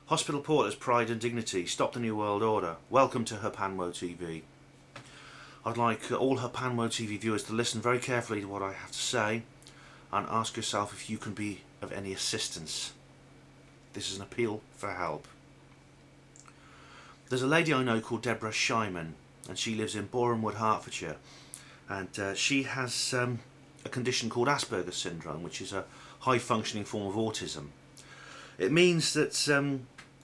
Hospital Porters, Pride and Dignity, Stop the New World Order. Welcome to Herpanwo TV. I'd like all Herpanwo TV viewers to listen very carefully to what I have to say and ask yourself if you can be of any assistance. This is an appeal for help. There's a lady I know called Debra Schiman, and she lives in Borehamwood, Hertfordshire, and she has a condition called Asperger Syndrome, which is a high functioning form of autism. It means that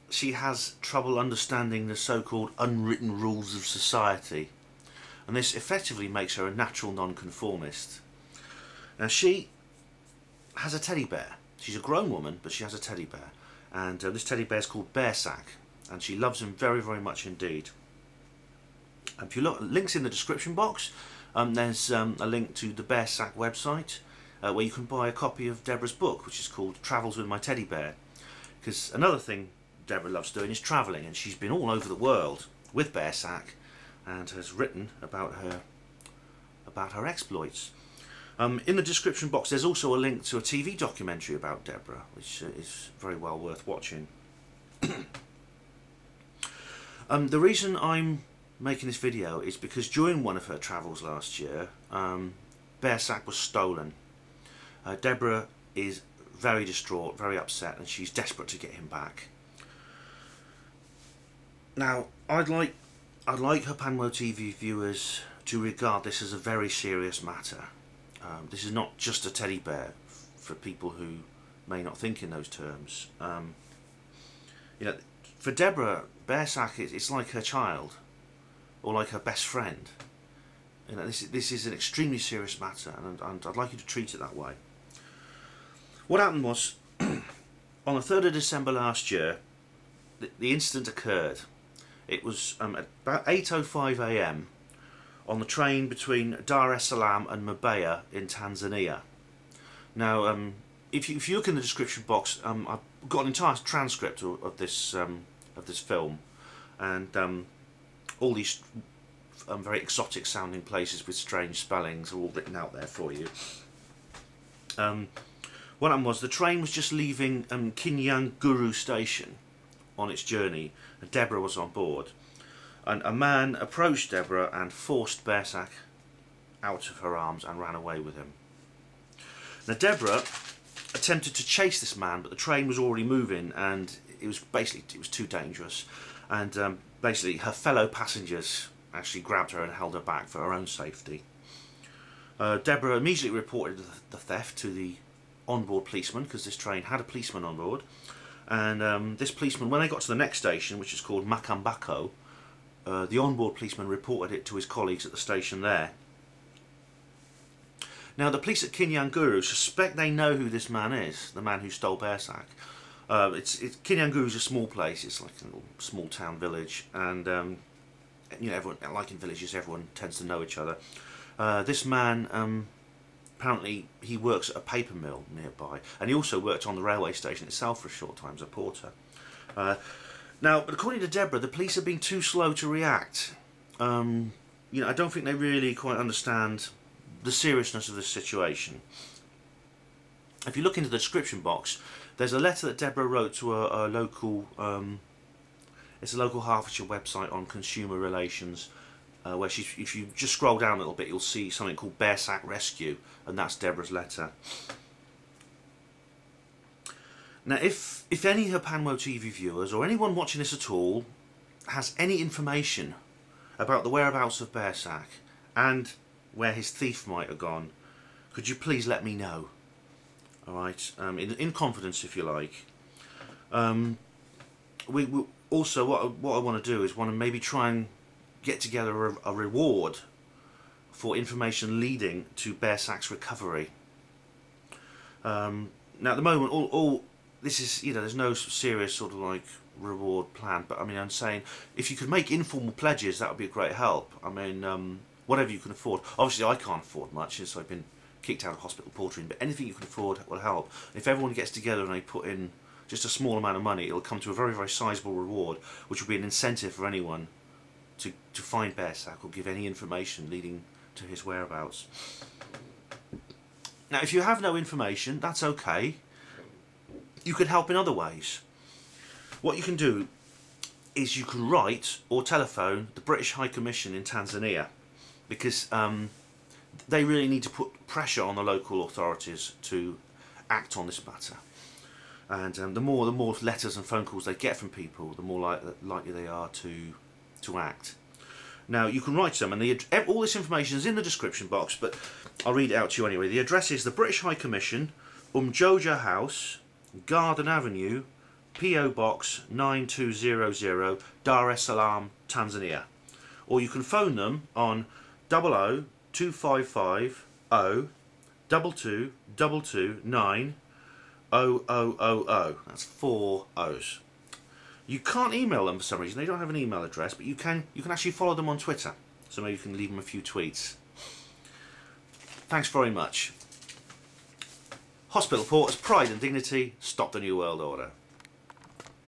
she has trouble understanding the so-called unwritten rules of society, and this effectively makes her a natural nonconformist. Now, she has a teddy bear. She's a grown woman, but she has a teddy bear, and this teddy bear is called Bearsac, and she loves him very, very much indeed. If you look, links in the description box. There's a link to the Bearsac website where you can buy a copy of Debra's book, which is called Travels with My Teddy Bear. Because another thing Debra loves doing is travelling, and she's been all over the world with Bearsac and has written about her exploits. In the description box there's also a link to a TV documentary about Debra, which is very well worth watching. The reason I'm making this video is because during one of her travels last year, Bearsac was stolen. Debra is very distraught, very upset, and she's desperate to get him back. Now, I'd like Herpanwo TV viewers to regard this as a very serious matter. This is not just a teddy bear for people who may not think in those terms. You know, for Debra, Bearsac it's like her child, or like her best friend. You know, this is an extremely serious matter, and I'd like you to treat it that way. What happened was, on the 3rd of December last year, the incident occurred. It was at about 8:05 AM on the train between Dar es Salaam and Mbeya in Tanzania. Now, if you look in the description box, I've got an entire transcript of this film, and all these very exotic sounding places with strange spellings are all written out there for you. What happened was, the train was just leaving Kinyanguru station on its journey, and Debra was on board, and a man approached Debra and forced Bearsac out of her arms and ran away with him. Now, Debra attempted to chase this man, but the train was already moving, and it was too dangerous, and basically her fellow passengers actually grabbed her and held her back for her own safety. Debra immediately reported the theft to the onboard policeman, because this train had a policeman on board, and this policeman, when they got to the next station, which is called Makambako, the onboard policeman reported it to his colleagues at the station there. Now, the police at Kinyanguru suspect they know who this man is, the man who stole Bearsac. Kinyanguru is a small place. It's like a little small town village, and you know, everyone, like in villages, everyone tends to know each other. This man, apparently, he works at a paper mill nearby, and he also worked on the railway station itself for a short time as a porter. Now, but according to Debra, the police have been too slow to react. You know, I don't think they really quite understand the seriousness of the situation. If you look into the description box, there's a letter that Debra wrote to a local, it's a local Hertfordshire website on consumer relations, where if you just scroll down a little bit, you'll see something called Bearsac Rescue, and that's Debra's letter. Now, if any Herpanwo TV viewers, or anyone watching this at all, has any information about the whereabouts of Bearsac and where his thief might have gone, could you please let me know? Alright, in confidence, if you like. We also, what I want to do is want to maybe try and get together a reward for information leading to Bearsac's recovery. Now, at the moment, all this is, you know, there's no serious sort of like reward plan, but I mean, I'm saying if you could make informal pledges, that would be a great help. I mean, whatever you can afford. Obviously, I can't afford much, since I've been kicked out of hospital portering, but anything you can afford will help. If everyone gets together and they put in just a small amount of money, it'll come to a very, very sizable reward, which will be an incentive for anyone to find Bearsac or give any information leading to his whereabouts. Now, if you have no information, that's okay. You could help in other ways. what you can do is you can write or telephone the British High Commission in Tanzania, because they really need to put pressure on the local authorities to act on this matter. And the more letters and phone calls they get from people, the more likely they are to act. Now, you can write to them, and all this information is in the description box, but I'll read it out to you anyway. The address is the British High Commission, Umoja House, Garden Avenue, P.O. Box 9200, Dar es Salaam, Tanzania. Or you can phone them on 00 255 0 2222 9 0000. That's 4 O's. You can't email them for some reason. They don't have an email address, but you can actually follow them on Twitter. So maybe you can leave them a few tweets. Thanks very much. Hospital Porters, pride and dignity, stop the New World Order.